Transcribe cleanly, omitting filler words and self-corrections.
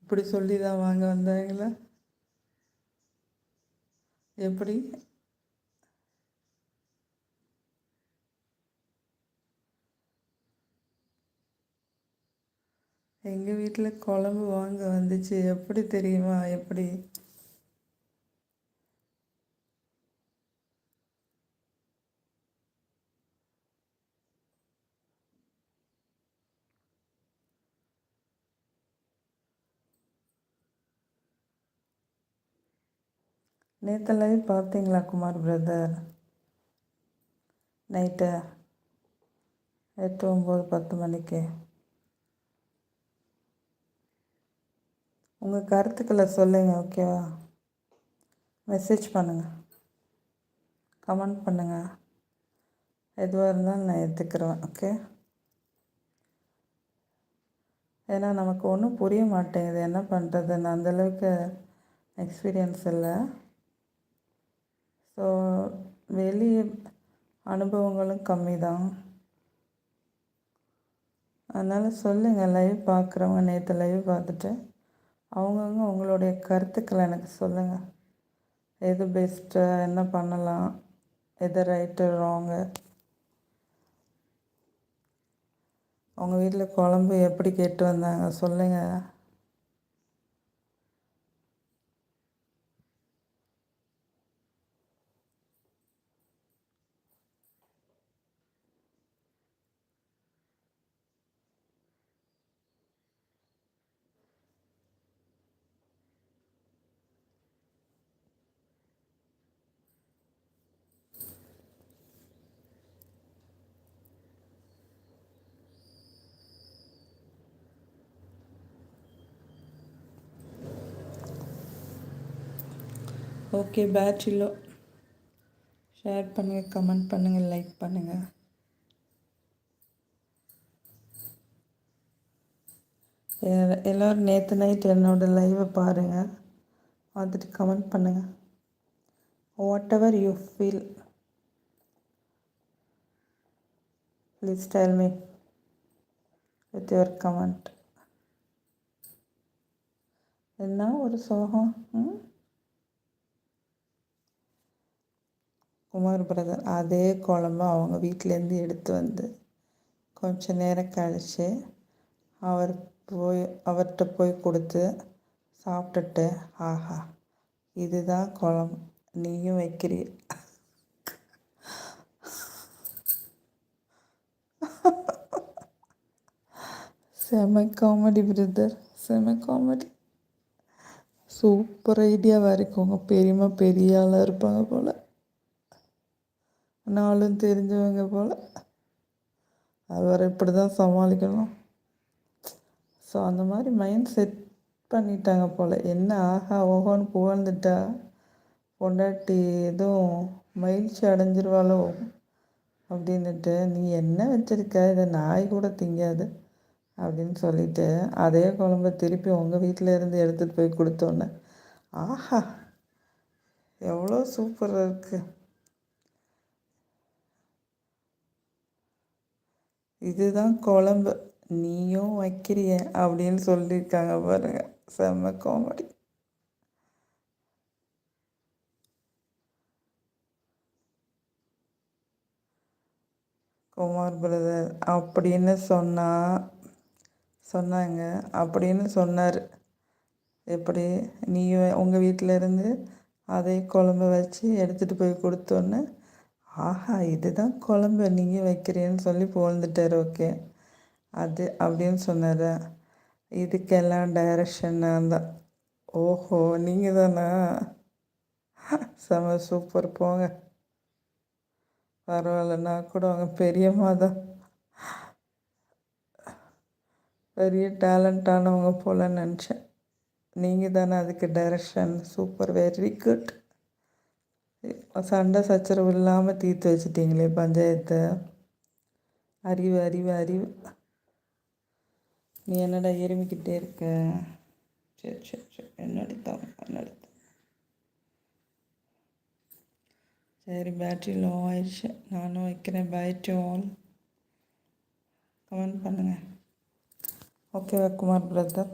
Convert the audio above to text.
இப்படி சொல்லி தான் வாங்க வந்தாங்களா? எப்படி? எங்கள் வீட்டில் குழம்பு வாங்க வந்துச்சு. எப்படி தெரியுமா? எப்படி? நேற்று லைவ் பார்த்தீங்களா குமார் பிரதர்? நைட்டு 8, 9, 10 மணிக்கு உங்கள் கருத்துக்களை சொல்லுங்கள், ஓகேவா? மெசேஜ் பண்ணுங்கள், கமெண்ட் பண்ணுங்கள். எதுவாக இருந்தாலும் நான் எடுத்துக்கிறேன், ஓகே? ஏன்னா நமக்கு ஒன்றும் புரிய மாட்டேங்குது, என்ன பண்ணுறதுன்னு. அந்தளவுக்கு எக்ஸ்பீரியன்ஸ் இல்லை. ஸோ வெளியே அனுபவங்களும் கம்மி தான். அதனால் சொல்லுங்கள், லைவ் பார்க்குறவங்க நேற்று லைவ் பார்த்துட்டு அவங்கவுங்க உங்களுடைய கருத்துக்களை எனக்கு சொல்லுங்கள். எது பெஸ்ட்டு, என்ன பண்ணலாம், எது ரைட்டு ராங்கு. உங்கள் வீட்டில் குழம்பு எப்படி கேட்டு வந்தாங்க சொல்லுங்கள். ஓகே, பேட்சிலோ ஷேர் பண்ணுங்கள், கமெண்ட் பண்ணுங்கள், லைக் பண்ணுங்கள். எல்லோரும் நேற்று நைட் என்னோடய லைவை பாருங்கள், பார்த்துட்டு கமெண்ட் பண்ணுங்கள். What ever you feel, please tell me with your comment. என்ன ஒரு சோகம். குமார் பிரதர் அதே குழம்பு அவங்க வீட்டிலேருந்து எடுத்து வந்து கொஞ்ச நேரம் கழித்து அவர்கிட்ட போய் கொடுத்து சாப்பிட்டுட்டு, ஆஹா இதுதான் குழம்பு நீயும் வைக்கிறீ. செம காமெடி பிரதர், செம காமெடி. சூப்பர் ஐடியாவாக இருக்கும். உங்கள் பெரியம்மா பெரிய ஆளாக இருப்பாங்க போல், நாளும் தெரிஞ்சவங்க போல். அவரை இப்படி தான் சமாளிக்கணும். ஸோ அந்த மாதிரி மைண்ட் செட் பண்ணிட்டாங்க போல். என்ன ஆஹா ஓஹோன்னு புகழ்ந்துட்டா பொண்டாட்டி எதுவும் மகிழ்ச்சி அடைஞ்சிருவாளோ அப்படின்னுட்டு, நீ என்ன வச்சுருக்க, இதை நாய் கூட திங்காது அப்படின்னு சொல்லிட்டு அதே குழம்ப திருப்பி உங்கள் வீட்டில் இருந்து எடுத்துகிட்டு போய் கொடுத்தோன்னே, ஆஹா எவ்வளோ சூப்பராக இருக்குது, இதுதான் குழம்பு நீயும் வைக்கிறிய அப்படின்னு சொல்லியிருக்காங்க பாருங்க. செம்ம காமெடி. குமார் பிரதர் அப்படின்னு சொன்னாங்க அப்படின்னு சொன்னார். எப்படி நீ உங்கள் வீட்டில் இருந்து அதே குழம்பு வச்சு எடுத்துகிட்டு போய் கொடுத்தோன்னு, ஆஹா இதுதான் குழம்பு நீங்கள் வைக்கிறேன்னு சொல்லி புகழ்ந்துட்டார். ஓகே, அது அப்படின்னு சொன்னார். இதுக்கெல்லாம் டைரக்ஷன் நான் தான். ஓஹோ, நீங்கள் தானா? செம சூப்பர், போங்க. பரவாயில்ல, நான் கூட அவங்க பெரியம்மா தான் பெரிய டேலண்டானவங்க போல நினச்சேன். நீங்கள் தானே அதுக்கு டைரக்ஷன். Super, very good. சண்டை சச்சரவு இல்லாமல் தீர்த்து வச்சிட்டிங்களே பஞ்சாயத்தை. அறிவு அறிவு அறிவு. நீ என்னடா எருமிக்கிட்டே இருக்க? சரி சரி சரி, என்னடி சரி, பேட்ரி லோ ஆயிடுச்சு, நானும் வைக்கிறேன். By to all. கமெண்ட் பண்ணுங்கள், ஓகேவா குமார் பிரதர்?